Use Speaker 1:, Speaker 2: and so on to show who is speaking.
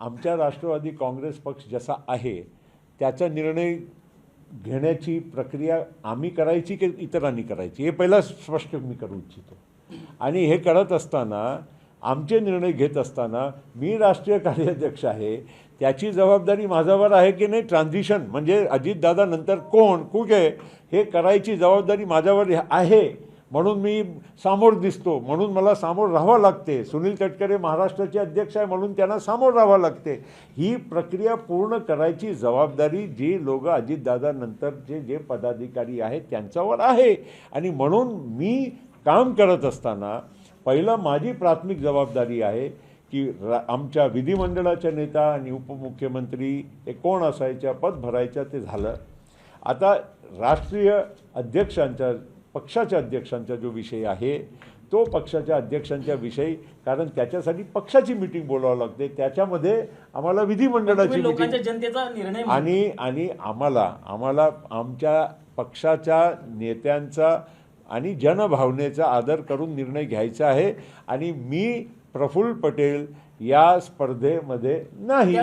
Speaker 1: आमच्या राष्ट्रवादी काँग्रेस पक्ष जसा आहे त्याचा निर्णय घेण्याची प्रक्रिया आम्ही करायची की इतरांनी करायची हे पहिला स्पष्ट मी करू इच्छितो. आणि हे करत असताना आमचे निर्णय घेत असताना मी राष्ट्रीय कार्याध्यक्ष आहे, त्याची जबाबदारी माझ्यावर आहे की नाही. ट्रान्झिशन म्हणजे अजितदादा नंतर कोण कुठे हे करायची जबाबदारी माझ्यावर आहे, म्हणून मी सामोर दिसतो, म्हणून मला सामोर राहावं लागते. सुनील तटकरे महाराष्ट्राचे अध्यक्ष आहे म्हणून त्यांना सामोर राहावं लागते. ही प्रक्रिया पूर्ण करायची जबाबदारी जी लोक अजितदादा नंतरचे जे पदाधिकारी आहेत त्यांच्यावर आहे. आणि म्हणून मी काम करत असताना पहिलं माझी प्राथमिक जबाबदारी आहे की आमच्या विधिमंडळाच्या नेता आणि उपमुख्यमंत्री हे कोण असायच्या, पद भरायच्या, ते झालं. आता राष्ट्रीय अध्यक्षांच्या पक्षाच्या अध्यक्षांचा जो विषय आहे तो पक्षाच्या अध्यक्षांच्या विषयी, कारण त्याच्यासाठी पक्षाची मीटिंग बोलावं लागते, त्याच्यामध्ये आम्हाला विधिमंडळाची मीटिंग आणि आम्हाला आमच्या पक्षाच्या नेत्यांचा आणि जनभावनेचा आदर करून निर्णय घ्यायचा आहे. आणि मी प्रफुल्ल पटेल या स्पर्धेमध्ये नाही.